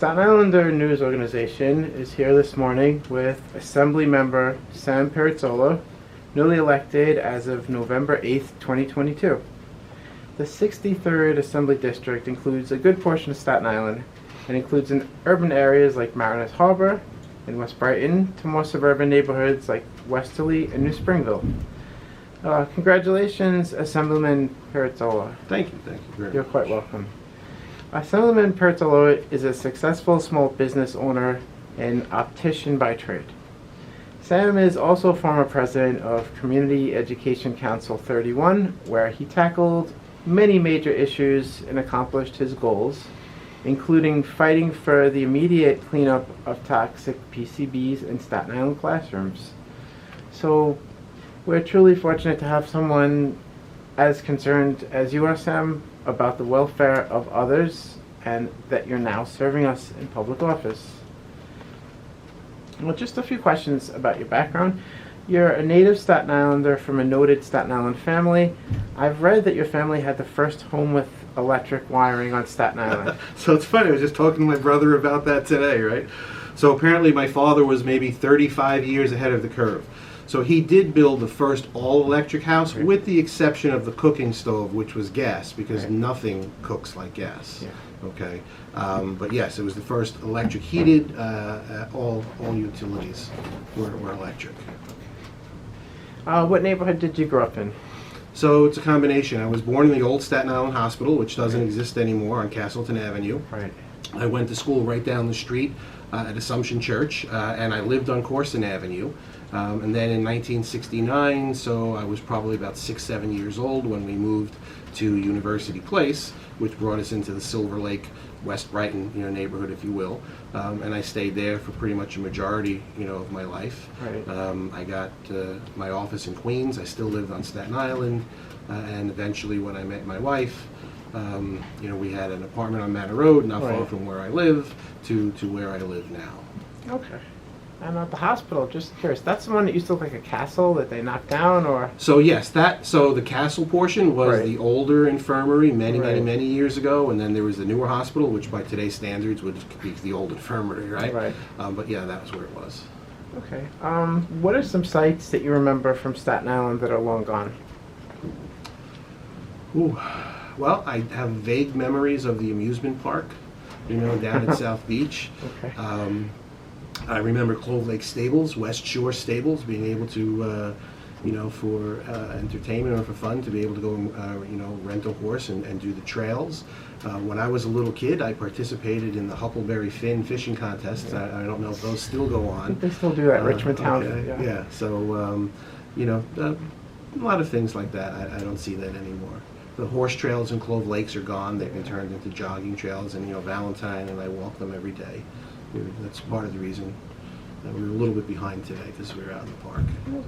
Staten Islander News Organization is here this morning with Assemblymember Sam Pirozzolo, newly elected as of November 8th, 2022. The 63rd Assembly District includes a good portion of Staten Island and includes in urban areas like Mariners Harbor and West Brighton to more suburban neighborhoods like Westerly and New Springville. Congratulations, Assemblyman Pirozzolo. Thank you very much. You're quite welcome. Assemblyman Pirozzolo is a successful small business owner and optician by trade. Sam is also former president of Community Education Council 31, where he tackled many major issues and accomplished his goals, including fighting for the immediate cleanup of toxic PCBs in Staten Island classrooms. So we're truly fortunate to have someone as concerned as you are, Sam, about the welfare of others, and that you're now serving us in public office. Well, just a few questions about your background. You're a native Staten Islander from a noted Staten Island family. I've read that your family had the first home with electric wiring on Staten Island. So it's funny, I was just talking to my brother about that today, right? So apparently my father was maybe 35 years ahead of the curve. So he did build the first all-electric house, right, with the exception of the cooking stove, which was gas, because right, nothing cooks like gas. Yeah. Okay, but yes, it was the first electric heated. All utilities were electric. What neighborhood did you grow up in? So it's a combination. I was born in the old Staten Island Hospital, which doesn't exist anymore, on Castleton Avenue. Right. I went to school right down the street at Assumption Church, and I lived on Corson Avenue. And then in 1969, so I was probably about 6-7 years old when we moved to University Place, which brought us into the Silver Lake, West Brighton, neighborhood, if you will. And I stayed there for pretty much a majority, of my life. Right. I got my office in Queens. I still lived on Staten Island, and eventually, when I met my wife, we had an apartment on Manor Road, not far from where I live, to where I live now. Okay. And at the hospital, just curious, that's the one that used to look like a castle that they knocked down, or? So yes, so the castle portion was the older infirmary many years ago, and then there was the newer hospital, which by today's standards would be the old infirmary, right? Right. But yeah, that was where it was. Okay. What are some sites that you remember from Staten Island that are long gone? Ooh. Well, I have vague memories of the amusement park, down at South Beach. Okay. I remember Clove Lake Stables, West Shore Stables, being able to, for entertainment or for fun, to be able to go, rent a horse and do the trails. When I was a little kid, I participated in the Huckleberry Finn fishing contests. I don't know if those still go on. I think they still do that, Richmond Town. Okay. Yeah, so, a lot of things like that. I don't see that anymore. The horse trails in Clove Lakes are gone. They've been turned into jogging trails, and Valentine and I walk them every day. That's part of the reason that we're a little bit behind today, because we're out in the park. Yeah,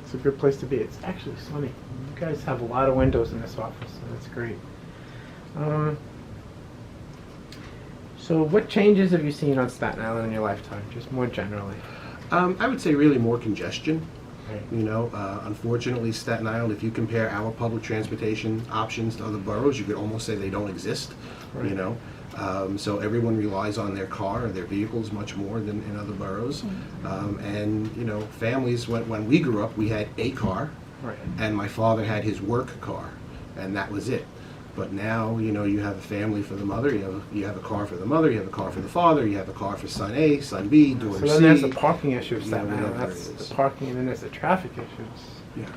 it's a good place to be. It's actually sunny. You guys have a lot of windows in this office, so that's great. So what changes have you seen on Staten Island in your lifetime, just more generally? I would say really more congestion. Right. Unfortunately, Staten Island, if you compare our public transportation options to other boroughs, you could almost say they don't exist. Right. So everyone relies on their car or their vehicles much more than in other boroughs. And families, when we grew up, we had a car, right, and my father had his work car, and that was it. But now, you have a family for the mother, you have a car for the mother, you have a car for the father, you have a car for son A, son B, daughter C. So then there's the parking issue of Staten Island. That's the parking, and then there's the traffic issues. Yeah.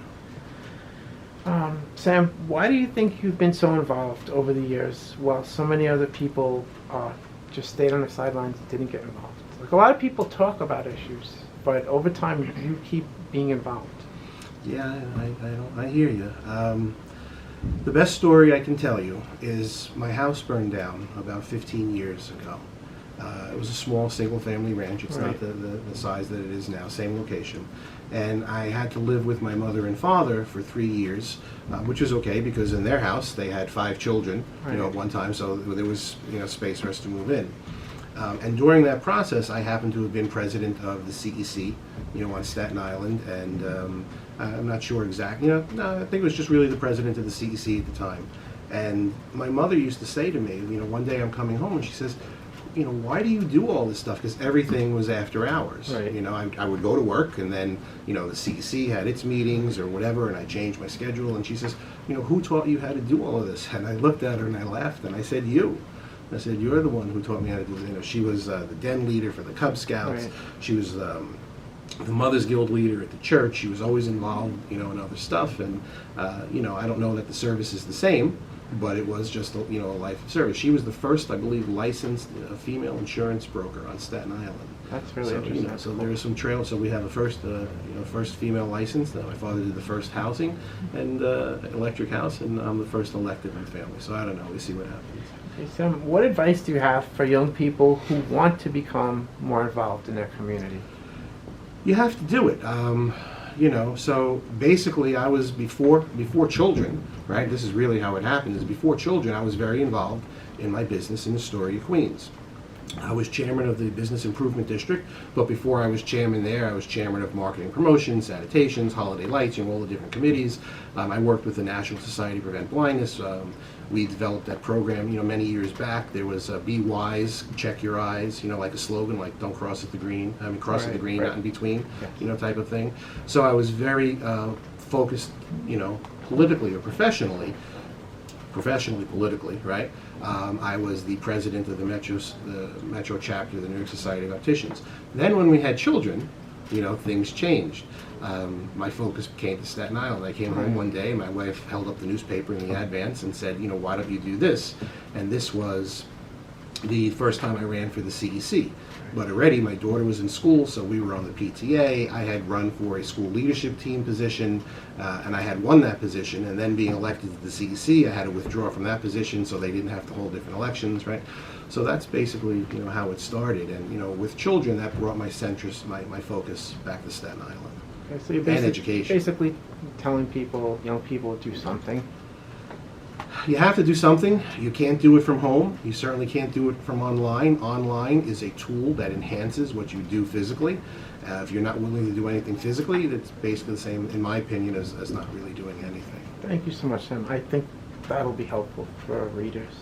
Sam, why do you think you've been so involved over the years while so many other people just stayed on the sidelines and didn't get involved? Like, a lot of people talk about issues, but over time you keep being involved. Yeah, I hear you. The best story I can tell you is my house burned down about 15 years ago. It was a small single-family ranch. It's not the size that it is now, same location. And I had to live with my mother and father for 3 years, which was okay because in their house they had 5 children, at one time, so there was space for us to move in. And during that process, I happened to have been president of the CEC, on Staten Island, and I'm not sure exactly. No, I think it was just really the president of the CEC at the time. And my mother used to say to me, one day I'm coming home and she says, why do you do all this stuff? Because everything was after hours. Right. I would go to work, and then, the CEC had its meetings or whatever, and I changed my schedule. And she says, who taught you how to do all of this? And I looked at her and I laughed, and I said, you. I said, you're the one who taught me how to do it. She was the den leader for the Cub Scouts. Right. She was the Mothers Guild leader at the church. She was always involved, in other stuff. And, I don't know that the service is the same, but it was just, a life of service. She was the first, I believe, licensed female insurance broker on Staten Island. That's really So, interesting. so there is some trail. So we have a first female license. My father did the first housing and electric house, and I'm the first elected in the family. So I don't know. We see what happens. Okay, Sam, what advice do you have for young people who want to become more involved in their community? You have to do it. So basically I was before children, right? This is really how it happened, is before children I was very involved in my business in Astoria, Queens. I was chairman of the Business Improvement District, but before I was chairman there, I was chairman of marketing promotions, sanitations, holiday lights, all the different committees. I worked with the National Society to Prevent Blindness. We developed that program, many years back. There was Be Wise, Check Your Eyes, like a slogan, like don't cross at the green. Cross at the green, not in between, Yes. Type of thing. So I was very focused, politically or professionally, politically, right? I was the president of the Metro chapter of the New York Society of Opticians. Then when we had children, things changed. My focus became to Staten Island. I came home one day, and my wife held up the newspaper in the advance and said, why don't you do this? And this was the first time I ran for the CEC. But already my daughter was in school, so we were on the PTA. I had run for a school leadership team position, and I had won that position. And then being elected to the CEC, I had to withdraw from that position, so they didn't have to hold different elections, right? So that's basically, how it started. And, with children, that brought my centrist, my focus back to Staten Island. Okay, so you're And education. basically telling people, young people, to do something. You have to do something. You can't do it from home. You certainly can't do it from online. Online is a tool that enhances what you do physically. If you're not willing to do anything physically, it's basically the same, in my opinion, as not really doing anything. Thank you so much, Sam. I think that'll be helpful for our readers.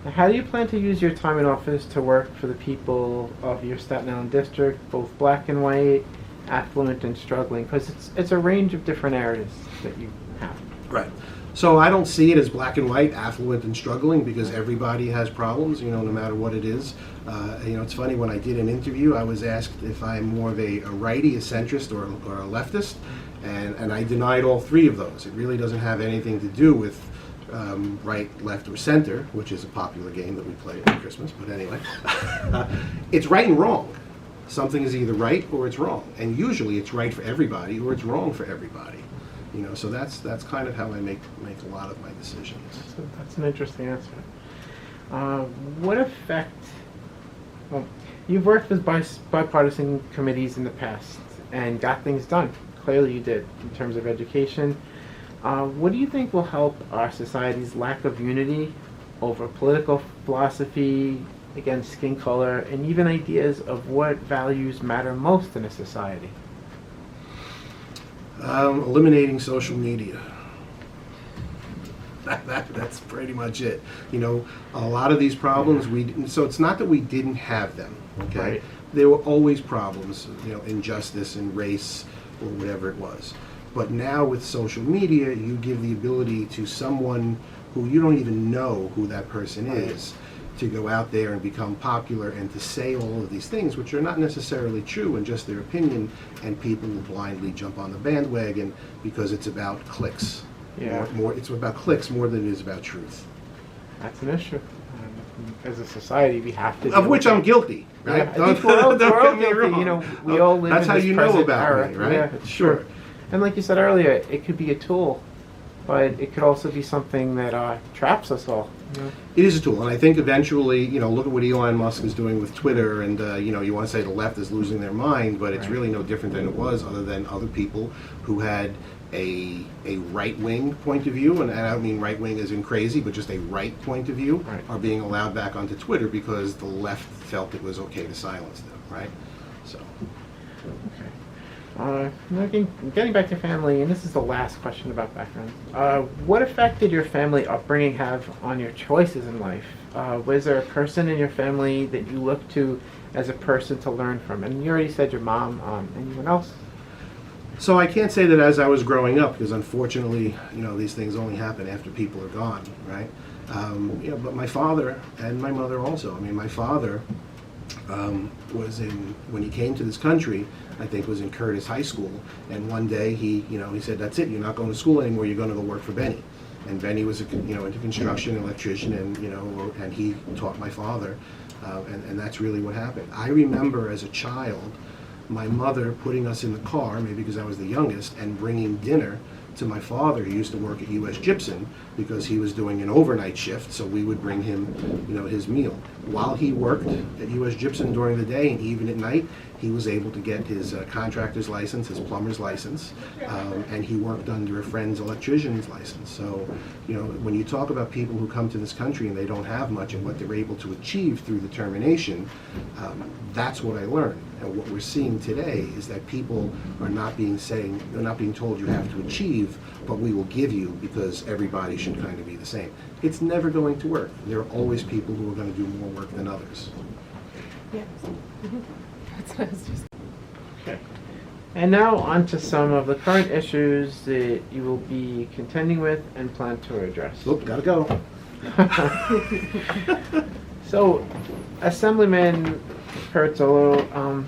Now, how do you plan to use your time in office to work for the people of your Staten Island district, both black and white, affluent and struggling? Because it's a range of different areas that you have. Right. So I don't see it as black and white, affluent and struggling, because everybody has problems, no matter what it is. It's funny, when I did an interview, I was asked if I'm more of a righty, a centrist, or a leftist, and I denied all three of those. It really doesn't have anything to do with right, left, or center, which is a popular game that we play at Christmas, but anyway. It's right and wrong. Something is either right or it's wrong, and usually it's right for everybody or it's wrong for everybody. So that's kind of how I make a lot of my decisions. That's an interesting answer. What effect? Well, you've worked with bipartisan committees in the past and got things done. Clearly, you did in terms of education. What do you think will help our society's lack of unity over political philosophy, against skin color, and even ideas of what values matter most in a society? Eliminating social media. That's pretty much it. A lot of these problems, so it's not that we didn't have them, okay? Right. There were always problems, injustice and race or whatever it was. But now with social media, you give the ability to someone who you don't even know who that person is to go out there and become popular and to say all of these things, which are not necessarily true and just their opinion, and people will blindly jump on the bandwagon because it's about clicks. Yeah. It's about clicks more than it is about truth. That's an issue. As a society, we have to. Of which I'm guilty, right? Yeah, I think we're all guilty. We all live That's in how this you know present about era. me, right? Yeah, Sure. And like you said earlier, it could be a tool, but it could also be something that traps us all. It is a tool, and I think eventually, look at what Elon Musk is doing with Twitter, and you want to say the left is losing their mind, but it's really no different than it was, other than other people who had a right-wing point of view, and I don't mean right-wing as in crazy, but just a right point of view, are being allowed back onto Twitter because the left felt it was okay to silence them, right? So. Okay. Getting back to family, and this is the last question about background. What effect did your family upbringing have on your choices in life? Was there a person in your family that you look to as a person to learn from? And you already said your mom. Anyone else? So I can't say that as I was growing up, because unfortunately, these things only happen after people are gone, right? But my father and my mother also. I mean, my father when he came to this country, I think was in Curtis High School, and one day he said, "That's it, you're not going to school anymore, you're going to go work for Benny." And Benny was into construction, electrician, and he taught my father, and that's really what happened. I remember as a child, my mother putting us in the car, maybe because I was the youngest, and bringing dinner to my father. He used to work at U.S. Gypsum because he was doing an overnight shift, so we would bring him, his meal. While he worked at U.S. Gypsum during the day and even at night, he was able to get his contractor's license, his plumber's license, and he worked under a friend's electrician's license. So, when you talk about people who come to this country and they don't have much and what they're able to achieve through the termination, that's what I learned. And what we're seeing today is that people are not being told you have to achieve, but we will give you because everybody should kind of be the same. It's never going to work. There are always people who are going to do more work than others. Yes. That's what I was just. Okay. And now on to some of the current issues that you will be contending with and plan to address. Oop, gotta go. So, Assemblyman Pirozzolo,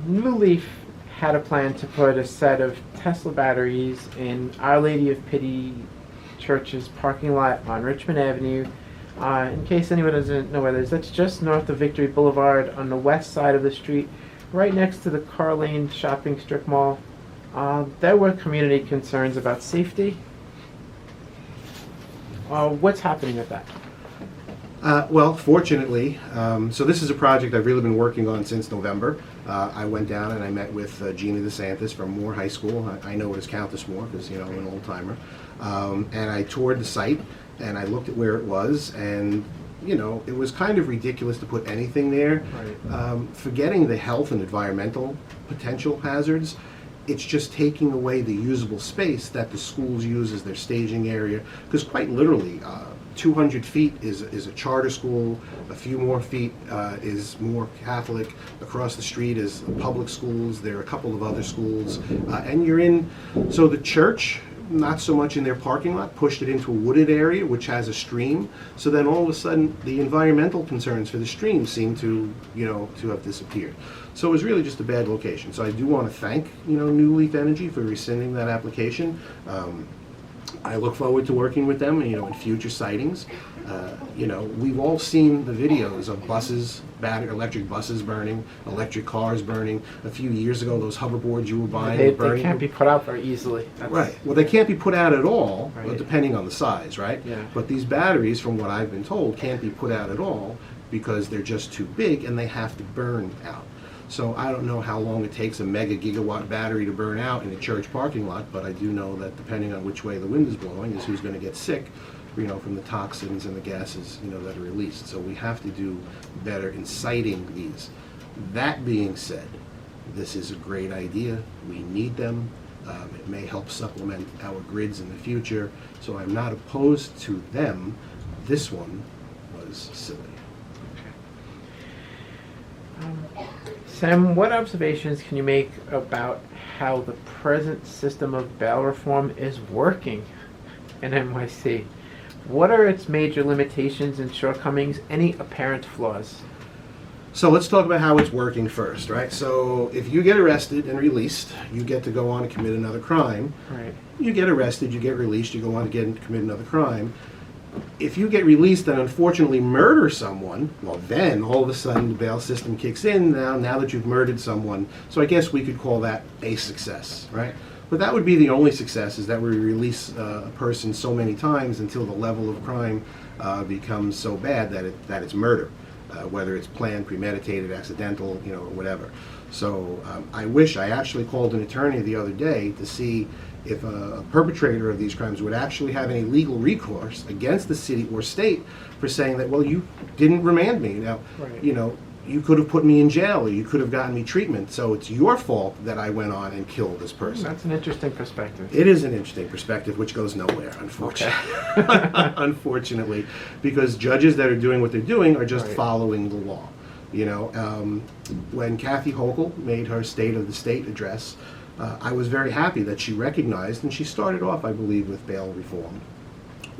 New Leaf had a plan to put a set of Tesla batteries in Our Lady of Pity Church's parking lot on Richmond Avenue. In case anyone doesn't know where that is, that's just north of Victory Boulevard on the west side of the street, right next to the Car Lane shopping strip mall. There were community concerns about safety. What's happening with that? Well, fortunately, so this is a project I've really been working on since November. I went down and I met with Gina DeSantis from Moore High School. I know it as Countess Moore because, I'm an old timer. And I toured the site and I looked at where it was, and, it was kind of ridiculous to put anything there. Right. Forgetting the health and environmental potential hazards, it's just taking away the usable space that the schools use as their staging area, because quite literally, 200 feet is a charter school, a few more feet is more Catholic, across the street is public schools, there are a couple of other schools, and you're in, so the church, not so much in their parking lot, pushed it into a wooded area which has a stream, so then all of a sudden the environmental concerns for the stream seem to, to have disappeared. So it was really just a bad location. So I do want to thank, New Leaf Energy for rescinding that application. I look forward to working with them, in future sightings. We've all seen the videos of buses, electric buses burning, electric cars burning. A few years ago, those hoverboards you were buying were burning. They can't be put out very easily. Right. Well, they can't be put out at all, Right. depending on the size, right? Yeah. But these batteries, from what I've been told, can't be put out at all because they're just too big and they have to burn out. So I don't know how long it takes a mega gigawatt battery to burn out in a church parking lot, but I do know that depending on which way the wind is blowing is who's going to get sick, from the toxins and the gases, that are released. So we have to do better in sighting these. That being said, this is a great idea. We need them. It may help supplement our grids in the future. So I'm not opposed to them. This one was silly. Sam, what observations can you make about how the present system of bail reform is working in NYC? What are its major limitations and shortcomings? Any apparent flaws? So let's talk about how it's working first, right? So if you get arrested and released, you get to go on and commit another crime. Right. You get arrested, you get released, you go on to commit another crime. If you get released and unfortunately murder someone, well then all of a sudden the bail system kicks in now that you've murdered someone. So I guess we could call that a success, right? But that would be the only success, is that we release a person so many times until the level of crime becomes so bad that it's murder, whether it's planned, premeditated, accidental, or whatever. So I actually called an attorney the other day to see if a perpetrator of these crimes would actually have any legal recourse against the city or state for saying that, well, you didn't remand me. Now, Right. you could have put me in jail, or you could have gotten me treatment, so it's your fault that I went on and killed this person. That's an interesting perspective. It is an interesting perspective, which goes nowhere, unfortunately. Okay. Unfortunately, because judges that are doing what they're doing are just Right. following the law. You know, when Kathy Hochul made her State of the State address, I was very happy that she recognized, and she started off, I believe, with bail reform.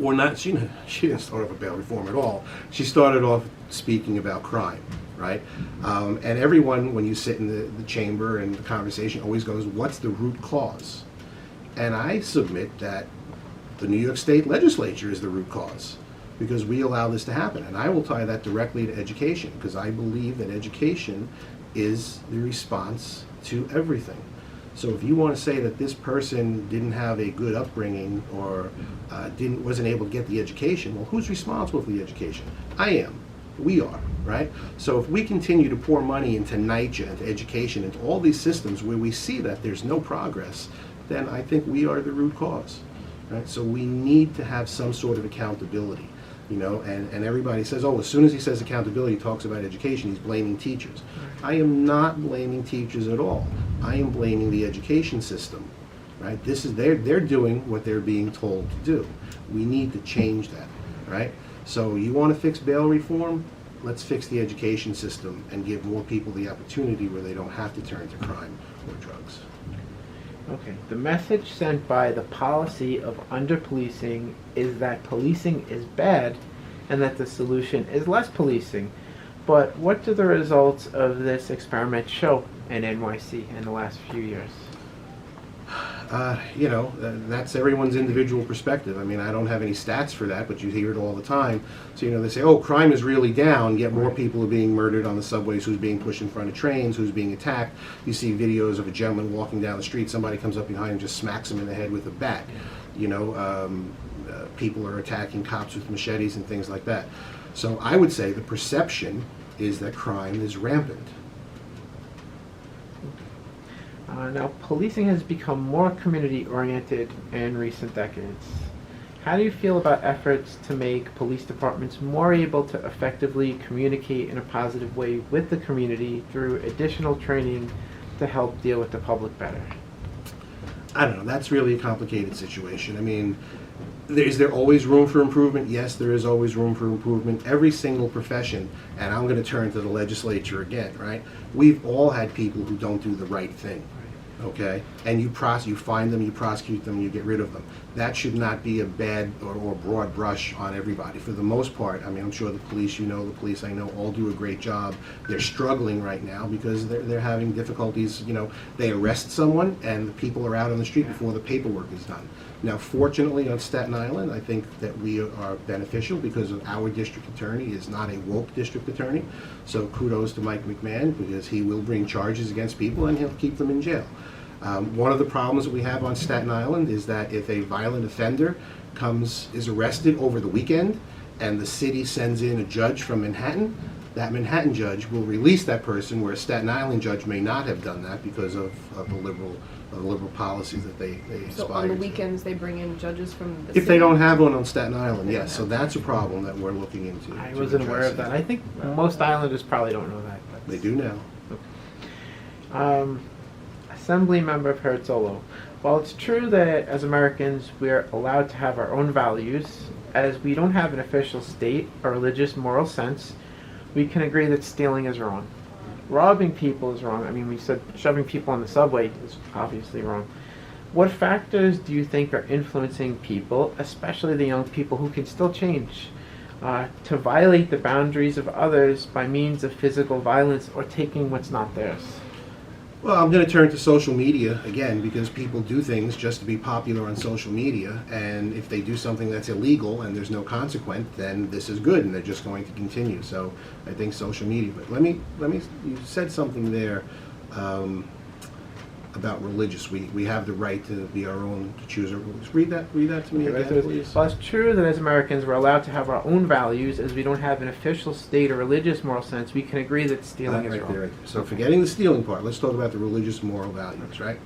Or not, she didn't start off with bail reform at all. She started off speaking about crime, right? And everyone, when you sit in the chamber and the conversation, always goes, what's the root cause? And I submit that the New York State legislature is the root cause, because we allow this to happen. And I will tie that directly to education, because I believe that education is the response to everything. So if you want to say that this person didn't have a good upbringing, or wasn't able to get the education, well, who's responsible for the education? I am. We are, right? So if we continue to pour money into NYCHA, into education, into all these systems where we see that there's no progress, then I think we are the root cause, right? So we need to have some sort of accountability. You know, and everybody says, oh, as soon as he says accountability, he talks about education, he's blaming teachers. I am not blaming teachers at all. I am blaming the education system, right? This is, they're doing what they're being told to do. We need to change that, right? So you want to fix bail reform? Let's fix the education system and give more people the opportunity where they don't have to turn to crime or drugs. Okay. The message sent by the policy of under-policing is that policing is bad and that the solution is less policing. But what do the results of this experiment show in NYC in the last few years? You know, that's everyone's individual perspective. I mean, I don't have any stats for that, but you hear it all the time. So, you know, they say, oh, crime is really down, yet more people are being murdered on the subways, who's being pushed in front of trains, who's being attacked. You see videos of a gentleman walking down the street, somebody comes up behind him, just smacks him in the head with a bat. You know, people are attacking cops with machetes and things like that. So I would say the perception is that crime is rampant. Now, policing has become more community-oriented in recent decades. How do you feel about efforts to make police departments more able to effectively communicate in a positive way with the community through additional training to help deal with the public better? I don't know. That's really a complicated situation. I mean, is there always room for improvement? Yes, there is always room for improvement. Every single profession, and I'm going to turn to the legislature again, right? We've all had people who don't do the right thing. Okay, and you find them, you prosecute them, you get rid of them. That should not be a bad or broad brush on everybody. For the most part, I mean, I'm sure the police, you know, the police I know all do a great job. They're struggling right now because they're having difficulties. You know, they arrest someone and the people are out on the street before the paperwork is done. Now, fortunately, on Staten Island, I think that we are beneficial because of our district attorney is not a woke district attorney. So kudos to Mike McMahon, because he will bring charges against people and he'll keep them in jail. One of the problems that we have on Staten Island is that if a violent offender is arrested over the weekend and the city sends in a judge from Manhattan, that Manhattan judge will release that person, where a Staten Island judge may not have done that because of the liberal policies that they So aspire on the to. weekends, they bring in judges from the If city? they don't have one on Staten Island, yes. So that's a problem that we're looking into. I to wasn't aware address. of that. I think most islanders probably don't know that. They do now. Assemblyman Pirozzolo, while it's true that as Americans we are allowed to have our own values, as we don't have an official state or religious moral sense, we can agree that stealing is wrong. Robbing people is wrong. I mean, we said shoving people on the subway is obviously wrong. What factors do you think are influencing people, especially the young people who can still change, to violate the boundaries of others by means of physical violence or taking what's not theirs? Well, I'm going to turn to social media again, because people do things just to be popular on social media, and if they do something that's illegal and there's no consequence, then this is good and they're just going to continue. So I think social media. But let me you said something there about religious. We have the right to be our own, to choose our rules. Read that to me again, please. Well, it's true that as Americans we're allowed to have our own values, as we don't have an official state or religious moral sense. We can agree that stealing is Right wrong. there. So forgetting the stealing part, let's talk about the religious moral values, right?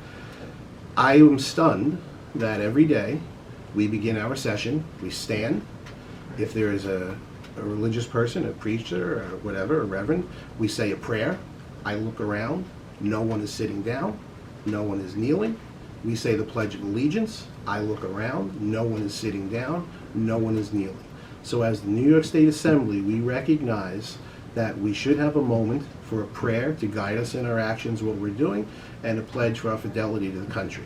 I am stunned that every day we begin our session, we stand. If there is a a religious person, a preacher, or whatever, a reverend, we say a prayer. I look around, no one is sitting down, no one is kneeling. We say the Pledge of Allegiance. I look around, no one is sitting down, no one is kneeling. So as the New York State Assembly, we recognize that we should have a moment for a prayer to guide us in our actions, what we're doing, and a pledge for our fidelity to the country.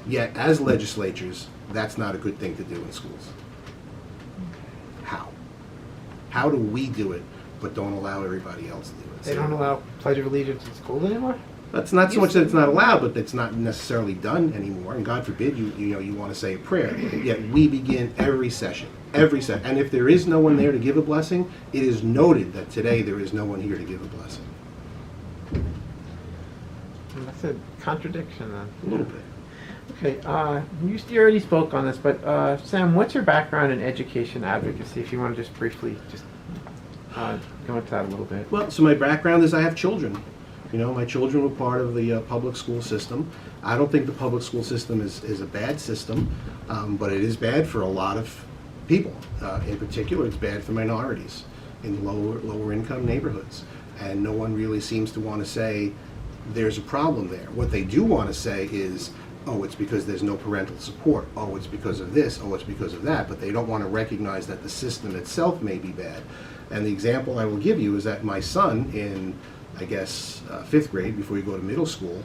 Yet, as legislatures, that's not a good thing to do in schools. How? How do we do it, but don't allow everybody else to do it? They don't allow Pledge of Allegiance in schools anymore? That's not so much that it's not allowed, but it's not necessarily done anymore. And God forbid you want to say a prayer. Yet we begin every session. And if there is no one there to give a blessing, it is noted that today there is no one here to give a blessing. That's a contradiction then. A little bit. Okay, you already spoke on this, but Sam, what's your background in education advocacy? If you want to just briefly go into that a little bit. Well, so my background is I have children. My children were part of the public school system. I don't think the public school system is a bad system, but it is bad for a lot of people. In particular, it's bad for minorities in lower income neighborhoods. And no one really seems to want to say there's a problem there. What they do want to say is, oh, it's because there's no parental support. Oh, it's because of this. Oh, it's because of that. But they don't want to recognize that the system itself may be bad. And the example I will give you is that my son in, I guess, 5th grade, before you go to middle school,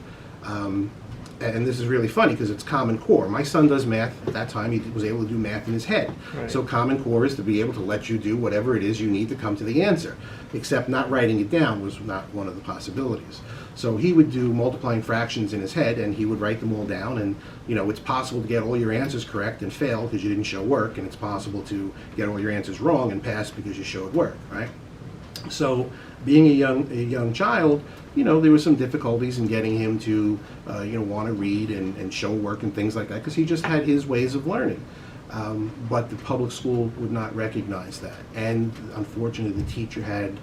and this is really funny because it's Common Core. My son does math. At that time, he was able to do math in his head. Right. So Common Core is to be able to let you do whatever it is you need to come to the answer, except not writing it down was not one of the possibilities. So he would do multiplying fractions in his head, and he would write them all down, and it's possible to get all your answers correct and fail because you didn't show work, and it's possible to get all your answers wrong and pass because you showed work, right? So being a young child, there were some difficulties in getting him to, want to read and show work and things like that because he just had his ways of learning. But the public school would not recognize that. And unfortunately, the teacher had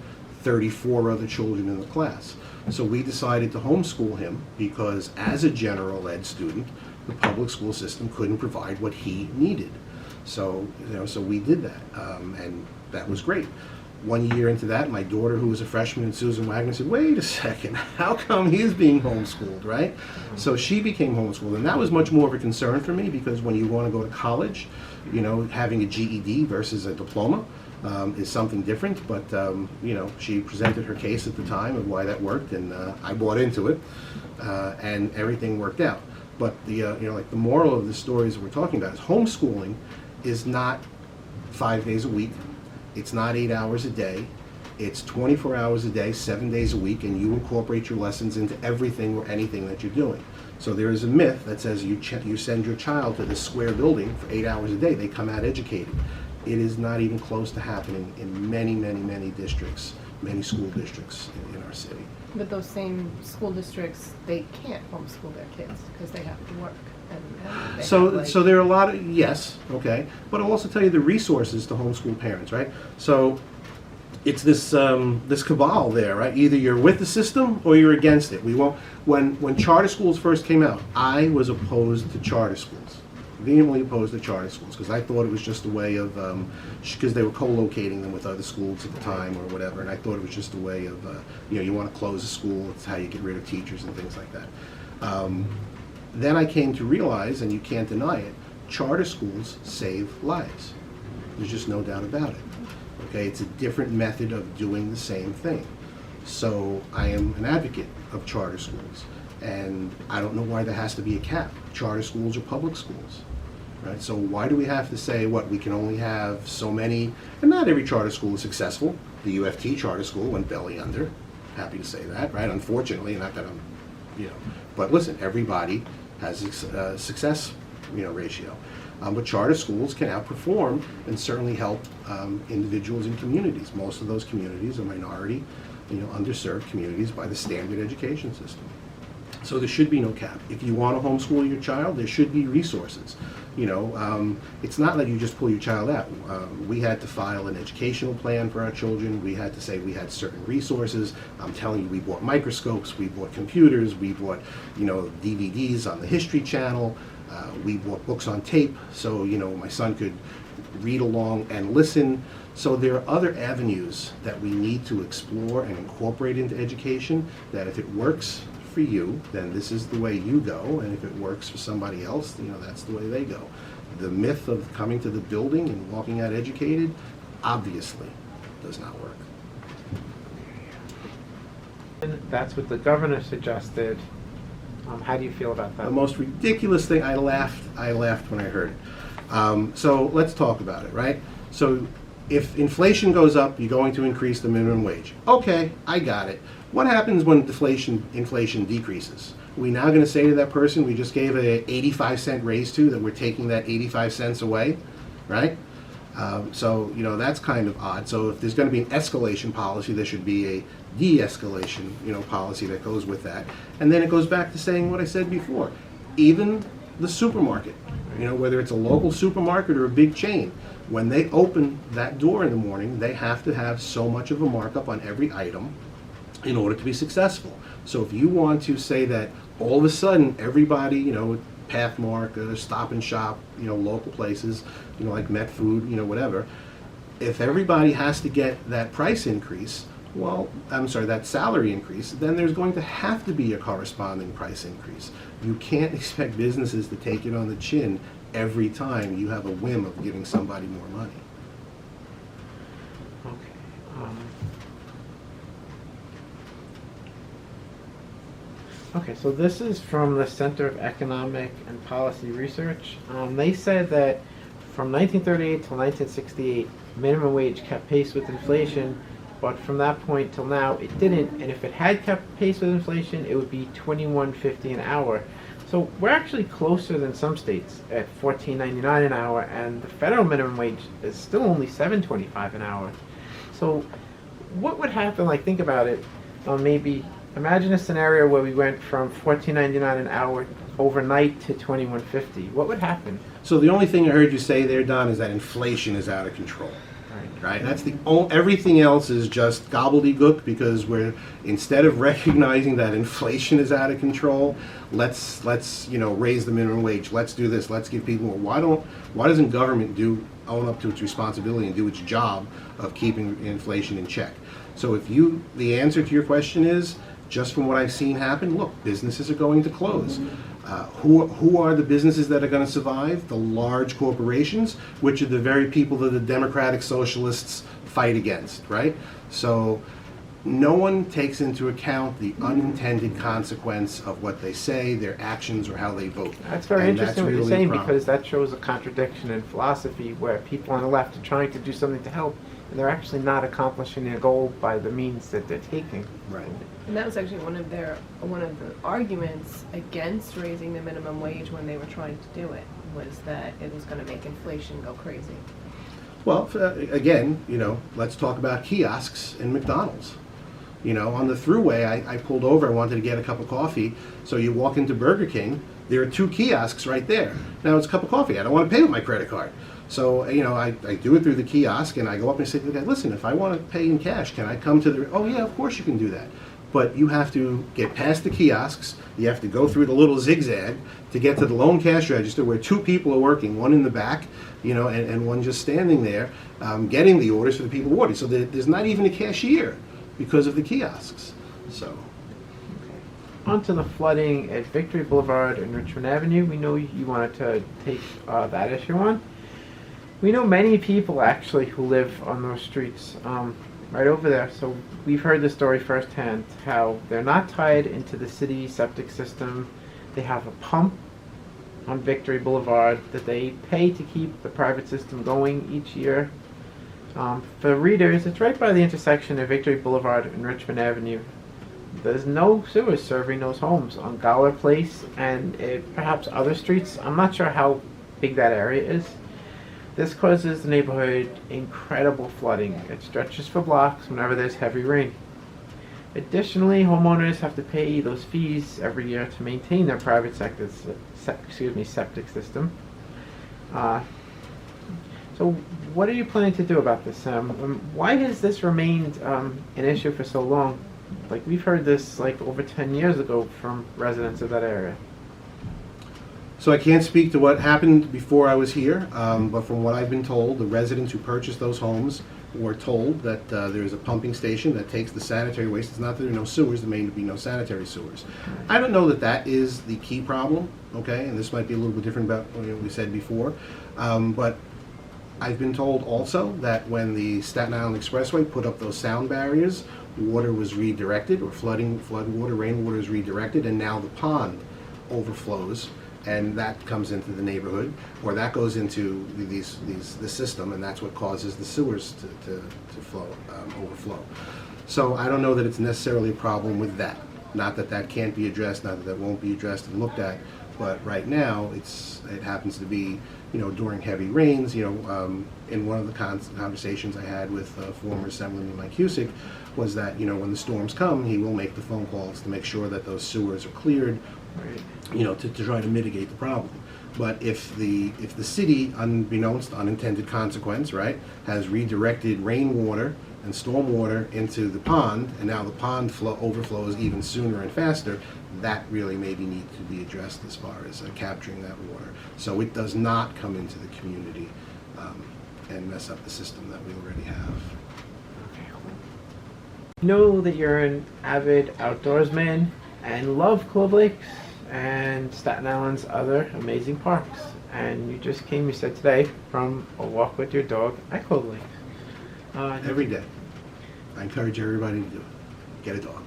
34 other children in the class. So we decided to homeschool him because as a general ed student, the public school system couldn't provide what he needed. So, so we did that, and that was great. 1 year into that, my daughter, who was a freshman in Susan Wagner, said, wait a second, how come he's being homeschooled, right? So she became homeschooled, and that was much more of a concern for me because when you want to go to college, having a GED versus a diploma is something different, but, she presented her case at the time of why that worked, and I bought into it, and everything worked out. But the moral of the stories that we're talking about is homeschooling is not 5 days a week. It's not 8 hours a day. It's 24 hours a day, 7 days a week, and you incorporate your lessons into everything or anything that you're doing. So there is a myth that says you send your child to this square building for 8 hours a day, they come out educated. It is not even close to happening in many, many, many districts, many school districts in our city. But those same school districts, they can't homeschool their kids because they have to work. And So there are a lot of, yes, okay, but I'll also tell you the resources to homeschool parents, right? So it's this this cabal there, right? Either you're with the system or you're against it. We won't. When charter schools first came out, I was opposed to charter schools, vehemently opposed to charter schools because I thought it was just a way of because they were co-locating them with other schools at the time or whatever, and I thought it was just a way of you want to close a school. It's how you get rid of teachers and things like that. Then I came to realize, and you can't deny it, charter schools save lives. There's just no doubt about it. Okay, it's a different method of doing the same thing. So I am an advocate of charter schools, and I don't know why there has to be a cap. Charter schools are public schools, right? So why do we have to say we can only have so many? And not every charter school is successful. The UFT charter school went belly under. Happy to say that, right? Unfortunately, not that I'm, but listen, everybody has a success, ratio. But charter schools can outperform and certainly help individuals and communities. Most of those communities are minority, underserved communities by the standard education system. So there should be no cap. If you want to homeschool your child, there should be resources. It's not that you just pull your child out. We had to file an educational plan for our children. We had to say we had certain resources. I'm telling you, we bought microscopes, we bought computers, we bought, DVDs on the History Channel. We bought books on tape, so my son could read along, and listen. So there are other avenues that we need to explore and incorporate into education, that if it works for you, then this is the way you go, and if it works for somebody else, that's the way they go. The myth of coming to the building and walking out educated obviously does not work. And that's what the governor suggested. How do you feel about that? The most ridiculous thing, I laughed when I heard it. So let's talk about it, right? So if inflation goes up, you're going to increase the minimum wage. Okay, I got it. What happens when inflation decreases? Are we now going to say to that person we just gave a 85-cent raise to, that we're taking that 85 cents away, right? So that's kind of odd. So if there's going to be an escalation policy, there should be a de-escalation policy that goes with that. And then it goes back to saying what I said before. Even the supermarket, whether it's a local supermarket or a big chain, when they open that door in the morning, they have to have so much of a markup on every item in order to be successful. So if you want to say that all of a sudden everybody, Pathmark, Stop and Shop, local places, like Met Food, whatever, if everybody has to get that price increase, that salary increase, then there's going to have to be a corresponding price increase. You can't expect businesses to take it on the chin every time you have a whim of giving somebody more money. Okay, so this is from the Center of Economic and Policy Research. They said that from 1938 till 1968, minimum wage kept pace with inflation, but from that point till now, it didn't. And if it had kept pace with inflation, it would be $21.50 an hour. So we're actually closer than some states at $14.99 an hour, and the federal minimum wage is still only $7.25 an hour. So what would happen? Like, think about it. Maybe imagine a scenario where we went from $14.99 an hour overnight to $21.50. What would happen? So the only thing I heard you say there, Don, is that inflation is out of control. Right? That's the everything else is just gobbledygook, because instead of recognizing that inflation is out of control, let's raise the minimum wage. Let's do this. Let's give people more. Why doesn't government own up to its responsibility and do its job of keeping inflation in check? So the answer to your question is, just from what I've seen happen, look, businesses are going to close. Who are the businesses that are going to survive? The large corporations, which are the very people that the democratic socialists fight against, right? So no one takes into account the unintended consequence of what they say, their actions, or how they vote. That's very interesting what you're saying, because that shows a contradiction in philosophy, where people on the left are trying to do something to help, and they're actually not accomplishing their goal by the means that they're taking. Right. And that was actually one of the arguments against raising the minimum wage when they were trying to do it, was that it was going to make inflation go crazy. Well, again, let's talk about kiosks in McDonald's. On the thruway, I pulled over, I wanted to get a cup of coffee. So you walk into Burger King, there are 2 kiosks right there. Now it's a cup of coffee. I don't want to pay with my credit card. So, I do it through the kiosk, and I go up and say to the guy, listen, if I want to pay in cash, can I come to the... Oh, yeah, of course you can do that. But you have to get past the kiosks. You have to go through the little zigzag to get to the loan cash register, where 2 people are working, one in the back, and one just standing there, getting the orders for the people ordering. So there's not even a cashier because of the kiosks. So... On to the flooding at Victory Boulevard and Richmond Avenue. We know you wanted to take that issue on. We know many people actually who live on those streets right over there. So we've heard the story firsthand, how they're not tied into the city septic system. They have a pump on Victory Boulevard that they pay to keep the private system going each year. For readers, it's right by the intersection of Victory Boulevard and Richmond Avenue. There's no sewers serving those homes on Gower Place and perhaps other streets. I'm not sure how big that area is. This causes the neighborhood incredible flooding. It stretches for blocks whenever there's heavy rain. Additionally, homeowners have to pay those fees every year to maintain their private septic system. So what are you planning to do about this, Sam? Why has this remained an issue for so long? Like, we've heard this over 10 years ago from residents of that area. So I can't speak to what happened before I was here, but from what I've been told, the residents who purchased those homes were told that there's a pumping station that takes the sanitary waste. It's not that there are no sewers, there may be no sanitary sewers. I don't know that that is the key problem, okay, and this might be a little bit different about what we said before, but I've been told also that when the Staten Island Expressway put up those sound barriers, water was redirected, or flood water, rainwater is redirected, and now the pond overflows, and that comes into the neighborhood, or that goes into the system, and that's what causes the sewers to overflow. So I don't know that it's necessarily a problem with that. Not that that can't be addressed, not that that won't be addressed and looked at, but right now it happens to be, during heavy rains. In one of the conversations I had with former Assemblyman Mike Cusick was that when the storms come, he will make the phone calls to make sure that those sewers are cleared, to try to mitigate the problem. But if the city, unbeknownst, unintended consequence, right, has redirected rainwater and stormwater into the pond, and now the pond overflows even sooner and faster, that really maybe needs to be addressed as far as capturing that water, so it does not come into the community and mess up the system that we already have. I know that you're an avid outdoorsman and love Clove Lakes and Staten Island's other amazing parks. And you just came, you said today, from a walk with your dog at Clove Lakes. Every day. I encourage everybody to do it. Get a dog.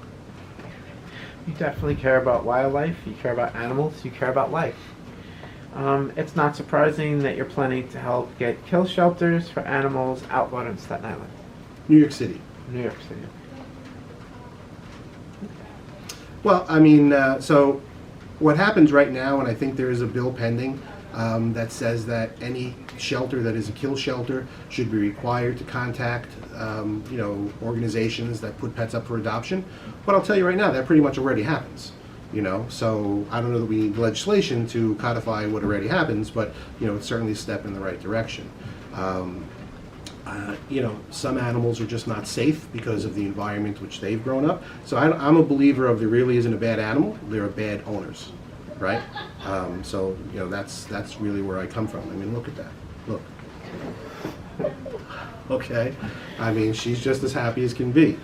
You definitely care about wildlife, you care about animals, you care about life. It's not surprising that you're planning to help get kill shelters for animals outlawed in Staten Island. New York City. New York City. Well, I mean, so what happens right now, and I think there is a bill pending that says that any shelter that is a kill shelter should be required to contact, organizations that put pets up for adoption. But I'll tell you right now, that pretty much already happens. So I don't know that we need legislation to codify what already happens, but it's certainly a step in the right direction. Some animals are just not safe because of the environment which they've grown up. So I'm a believer of there really isn't a bad animal, there are bad owners, right? That's really where I come from. I mean, look at that. Look. Okay. I mean, she's just as happy as can be.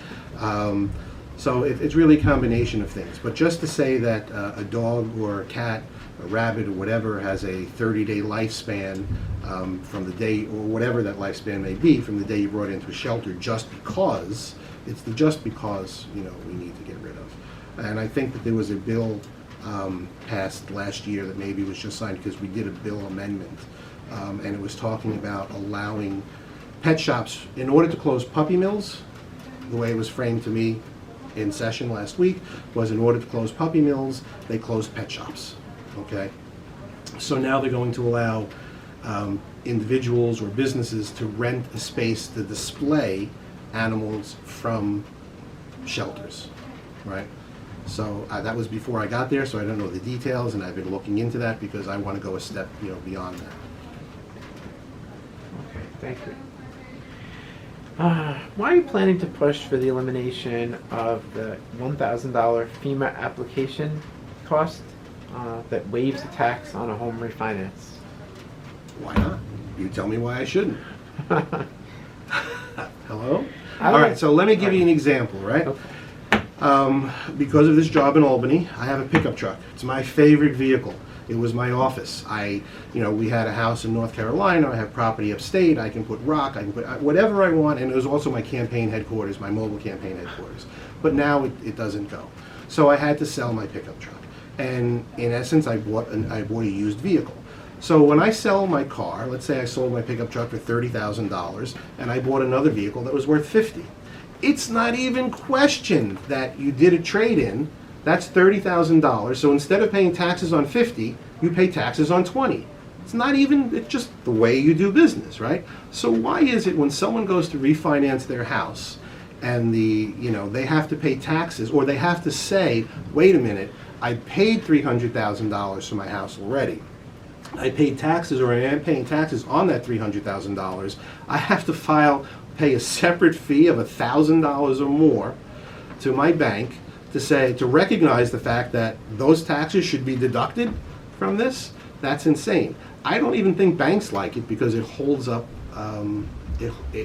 So it's really a combination of things. But just to say that a dog or a cat, a rabbit or whatever has a 30-day lifespan from the day, or whatever that lifespan may be, from the day you brought it into a shelter, just because, it's the just because, we need to get rid of. And I think that there was a bill passed last year that maybe was just signed because we did a bill amendment, and it was talking about allowing pet shops, in order to close puppy mills, the way it was framed to me in session last week, was in order to close puppy mills, they closed pet shops, okay? So now they're going to allow individuals or businesses to rent a space to display animals from shelters, right? So that was before I got there, so I don't know the details, and I've been looking into that because I want to go a step, beyond that. Okay, thank you. Why are you planning to push for the elimination of the $1,000 FEMA application cost that waives the tax on a home refinance? Why not? You tell me why I shouldn't. Hello? I All right, so let me give you an example, right? Okay. Because of this job in Albany, I have a pickup truck. It's my favorite vehicle. It was my office. We had a house in North Carolina. I have property upstate. I can put rock. I can put whatever I want. And it was also my campaign headquarters, my mobile campaign headquarters. But now it doesn't go. So I had to sell my pickup truck. And in essence, I bought a used vehicle. So when I sell my car, let's say I sold my pickup truck for $30,000, and I bought another vehicle that was worth $50,000. It's not even questioned that you did a trade-in. That's $30,000. So instead of paying taxes on $50,000, you pay taxes on $20,000. It's just the way you do business, right? So why is it when someone goes to refinance their house and they have to pay taxes, or they have to say, wait a minute, I paid $300,000 for my house already. I paid taxes, or I am paying taxes on that $300,000. I have to pay a separate fee of $1,000 or more to my bank to recognize the fact that those taxes should be deducted from this. That's insane. I don't even think banks like it because it holds up,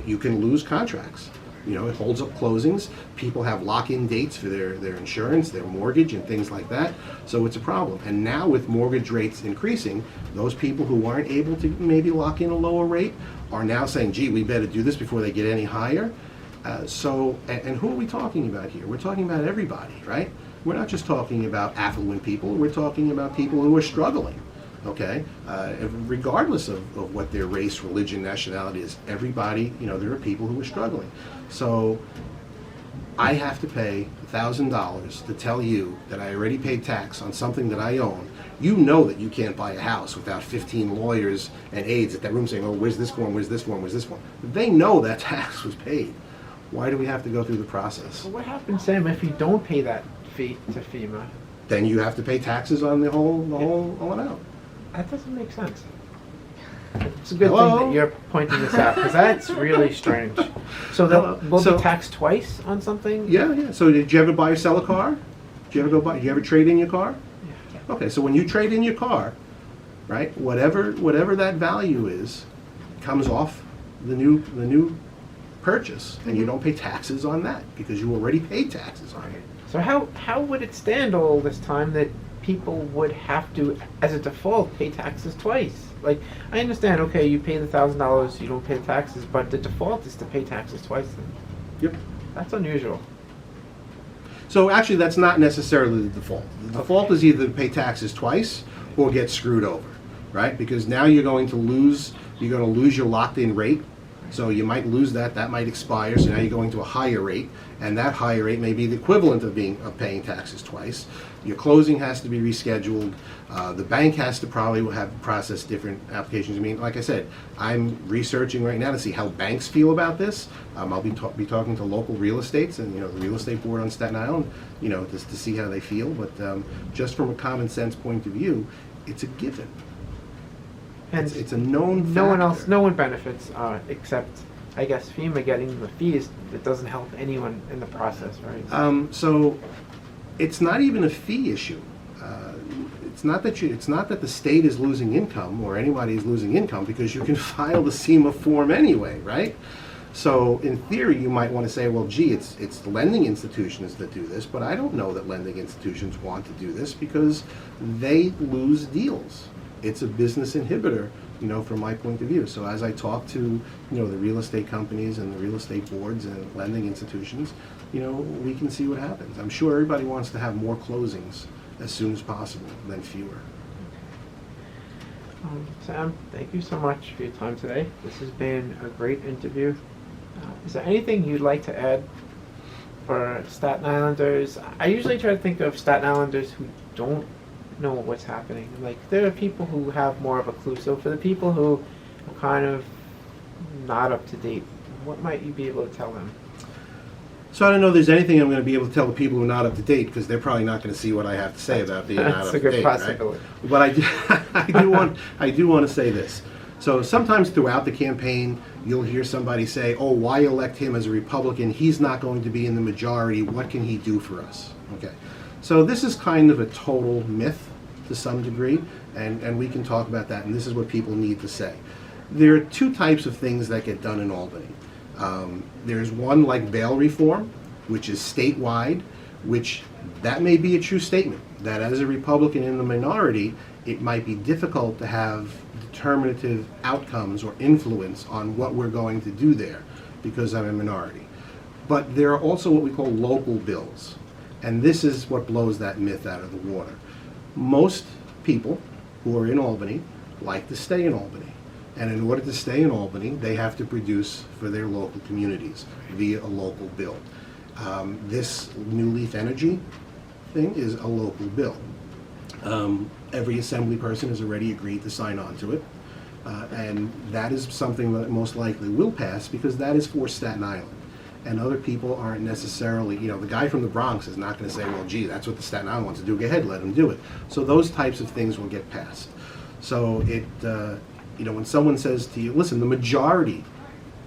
you can lose contracts. You know, it holds up closings. People have lock-in dates for their insurance, their mortgage, and things like that. So it's a problem. And now with mortgage rates increasing, those people who aren't able to maybe lock in a lower rate are now saying, gee, we better do this before they get any higher. And who are we talking about here? We're talking about everybody, right? We're not just talking about affluent people. We're talking about people who are struggling. Okay, regardless of what their race, religion, nationality is, everybody, you know, there are people who are struggling. So I have to pay $1,000 to tell you that I already paid tax on something that I own. You know that you can't buy a house without 15 lawyers and aides at that room saying, oh, where's this form, where's this form, where's this form? They know that tax was paid. Why do we have to go through the process? What happens, Sam, if you don't pay that fee to FEMA? Then you have to pay taxes on the whole amount. That doesn't make sense. It's a good thing that you're pointing this out, because that's really strange. So they'll be taxed twice on something? Yeah. So did you ever buy or sell a car? Did you ever trade in your car? Yeah. Okay, so when you trade in your car, right, whatever that value is, comes off the new purchase, and you don't pay taxes on that because you already paid taxes on it. So how would it stand all this time that people would have to, as a default, pay taxes twice? Like, I understand, okay, you pay the $1,000, you don't pay the taxes, but the default is to pay taxes twice then. Yep. That's unusual. So actually, that's not necessarily the default. The default is either to pay taxes twice or get screwed over, right? Because now you're going to lose your locked-in rate. So you might lose that. That might expire. So now you're going to a higher rate, and that higher rate may be the equivalent of paying taxes twice. Your closing has to be rescheduled. The bank has to probably have processed different applications. I mean, like I said, I'm researching right now to see how banks feel about this. I'll be talking to local real estates and the real estate board on Staten Island, just to see how they feel. But just from a common sense point of view, it's a given. And it's a known factor. No one benefits except, I guess, FEMA getting the fees. It doesn't help anyone in the process, right? So it's not even a fee issue. It's not that the state is losing income or anybody is losing income, because you can file the CEMA form anyway, right? So in theory, you might want to say, well, gee, it's the lending institutions that do this, but I don't know that lending institutions want to do this because they lose deals. It's a business inhibitor, from my point of view. So as I talk to, the real estate companies and the real estate boards and lending institutions, we can see what happens. I'm sure everybody wants to have more closings as soon as possible than fewer. Sam, thank you so much for your time today. This has been a great interview. Is there anything you'd like to add for Staten Islanders? I usually try to think of Staten Islanders who don't know what's happening. Like, there are people who have more of a clue. So for the people who are kind of not up to date, what might you be able to tell them? So I don't know if there's anything I'm going to be able to tell the people who are not up to date, because they're probably not going to see what I have to say about being not up to date. That's a good possibility. Right? But I do want to say this. So sometimes throughout the campaign, you'll hear somebody say, "Oh, why elect him as a Republican? He's not going to be in the majority. What can he do for us?" Okay. So this is kind of a total myth to some degree, and we can talk about that, and this is what people need to say. There are two types of things that get done in Albany. There's one like bail reform, which is statewide, which that may be a true statement, that as a Republican in the minority, it might be difficult to have determinative outcomes or influence on what we're going to do there because I'm a minority. But there are also what we call local bills. And this is what blows that myth out of the water. Most people who are in Albany like to stay in Albany. And in order to stay in Albany, they have to produce for their local communities via a local bill. This New Leaf Energy thing is a local bill. Every assembly person has already agreed to sign on to it. And that is something that most likely will pass because that is for Staten Island. And other people aren't necessarily, the guy from the Bronx is not going to say, well, gee, that's what the Staten Island wants to do. Go ahead, let them do it. So those types of things will get passed. So when someone says to you, listen, the majority,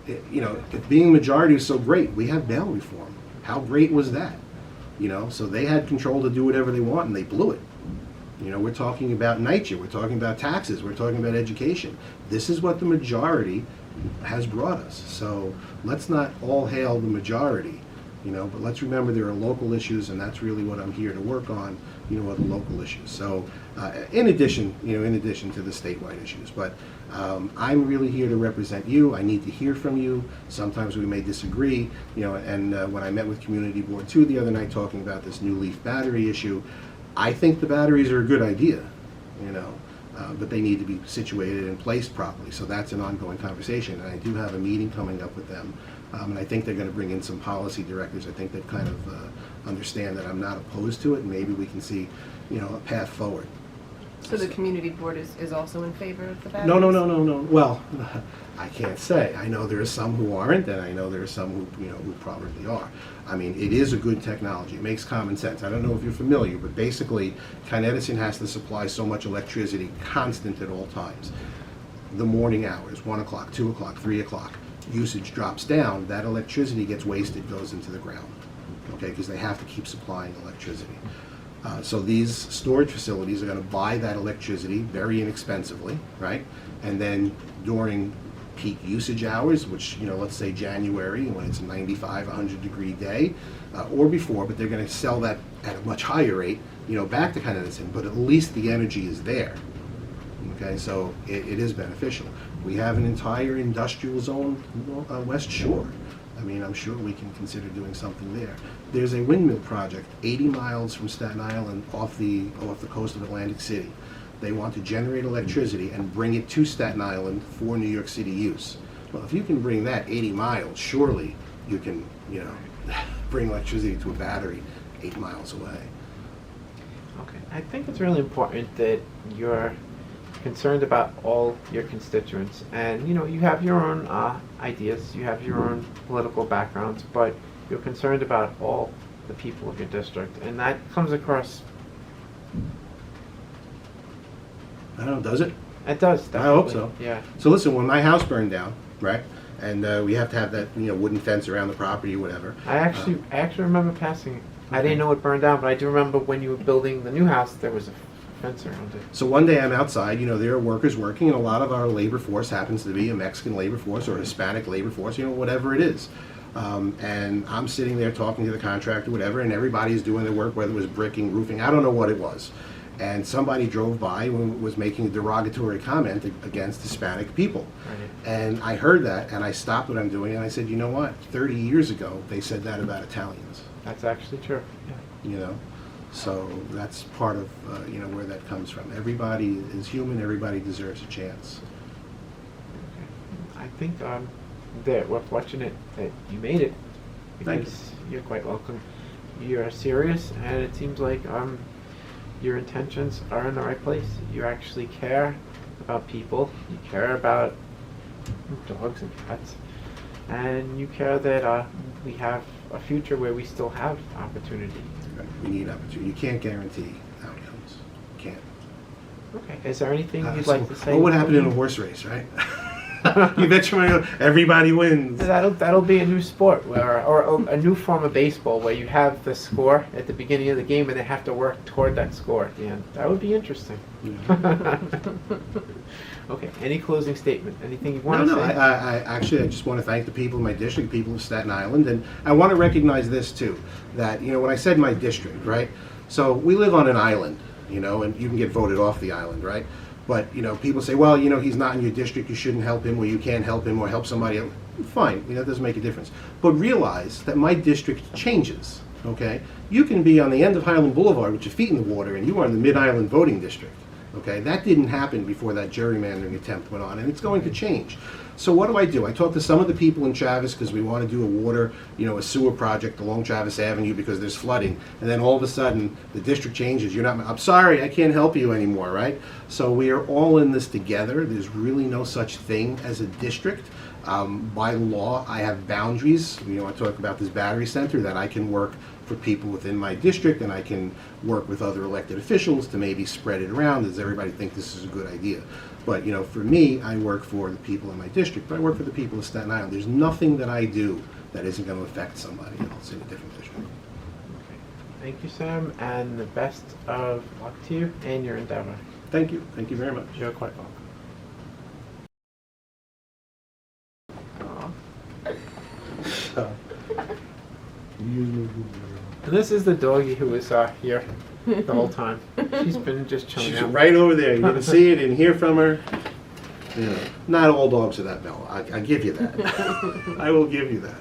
if being majority is so great, we have bail reform. How great was that? So they had control to do whatever they want and they blew it. You know, we're talking about NYCHA, we're talking about taxes, we're talking about education. This is what the majority has brought us. So let's not all hail the majority, you know, but let's remember there are local issues, and that's really what I'm here to work on, you know, are the local issues. So in addition to the statewide issues, but I'm really here to represent you. I need to hear from you. Sometimes we may disagree, you know, and when I met with Community Board 2 the other night talking about this new leaf battery issue, I think the batteries are a good idea, you know, but they need to be situated and placed properly. So that's an ongoing conversation, and I do have a meeting coming up with them, and I think they're going to bring in some policy directors. I think they kind of understand that I'm not opposed to it, and maybe we can see, you know, a path forward. So the community board is also in favor of the batteries? No. Well, I can't say. I know there are some who aren't, and I know there are some who, you know, who probably are. I mean, it is a good technology. It makes common sense. I don't know if you're familiar, but basically, Con Edison has to supply so much electricity constant at all times. The morning hours, 1 o'clock, 2 o'clock, 3 o'clock, usage drops down, that electricity gets wasted, goes into the ground, okay, because they have to keep supplying electricity. So these storage facilities are going to buy that electricity very inexpensively, right? And then during peak usage hours, which, you know, let's say January, when it's a 95, 100 degree day, or before, but they're going to sell that at a much higher rate, you know, back to Con Edison, but at least the energy is there. Okay, so it is beneficial. We have an entire industrial zone West Shore. I mean, I'm sure we can consider doing something there. There's a windmill project 80 miles from Staten Island off the coast of Atlantic City. They want to generate electricity and bring it to Staten Island for New York City use. Well, if you can bring that 80 miles, surely you can, you know, bring electricity to a battery 8 miles away. Okay, I think it's really important that you're concerned about all your constituents, and you know, you have your own ideas, you have your own political backgrounds, but you're concerned about all the people of your district, and that comes across. I don't know, does it? It does, I hope definitely. so. Yeah. So listen, when my house burned down, right, and we have to have that, you know, wooden fence around the property or whatever. I actually remember passing it. I didn't know it burned down, but I do remember when you were building the new house, there was a fence around it. So one day I'm outside, you know, there are workers working, and a lot of our labor force happens to be a Mexican labor force or a Hispanic labor force, you know, whatever it is. And I'm sitting there talking to the contractor, whatever, and everybody's doing their work, whether it was bricking, roofing, I don't know what it was. And somebody drove by and was making a derogatory comment against Hispanic people. Right. And I heard that, and I stopped what I'm doing, and I said, you know what, 30 years ago, they said that about Italians, That's actually true. Yeah. you know? So that's part of, you know, where that comes from. Everybody is human, everybody deserves a chance. Okay. I think that we're fortunate that you made it, Thank because you're quite welcome. You're serious, and it seems like your intentions are in the right place. You actually care about people. You care about dogs and cats, and you care that we have a future where we still have opportunity. We need opportunity. You can't guarantee outcomes. You can't. Okay. Is there anything you'd like to say? Well, what happened in a horse race, right? You bet your money everybody wins. That'll be a new sport, or a new form of baseball, where you have the score at the beginning of the game and they have to work toward that score at the end. That would be interesting. Yeah. Okay. Any closing statement? Anything you want to No, say? I just want to thank the people of my district, people of Staten Island, and I want to recognize this too, that, you know, when I said my district, right? So we live on an island, you know, and you can get voted off the island, right? But, you know, people say, well, you know, he's not in your district, you shouldn't help him, or you can't help him, or help somebody else. Fine, you know, it doesn't make a difference. But realize that my district changes, okay? You can be on the end of Highland Boulevard with your feet in the water, and you are in the Mid-Island voting district, okay? That didn't happen before that gerrymandering attempt went on, and it's going to change. So what do? I talked to some of the people in Travis because we want to do a water, you know, a sewer project along Travis Avenue because there's flooding. And then all of a sudden, the district changes. I'm sorry, I can't help you anymore, right? So we are all in this together. There's really no such thing as a district. By law, I have boundaries. You know, I talk about this battery center that I can work for people within my district, and I can work with other elected officials to maybe spread it around. Does everybody think this is a good idea? But, you know, for me, I work for the people in my district, but I work for the people of Staten Island. There's nothing that I do that isn't going to affect somebody else in a different district. Okay. Thank you, Sam, and the best of luck to you and your endeavor. Thank you. Thank you very much. You're quite welcome. And this is the doggy who was here the whole time. She's been just chilling She's out. right over there. You didn't see it, didn't hear from her. You know, not all dogs are that mellow. I give you that. I will give you that.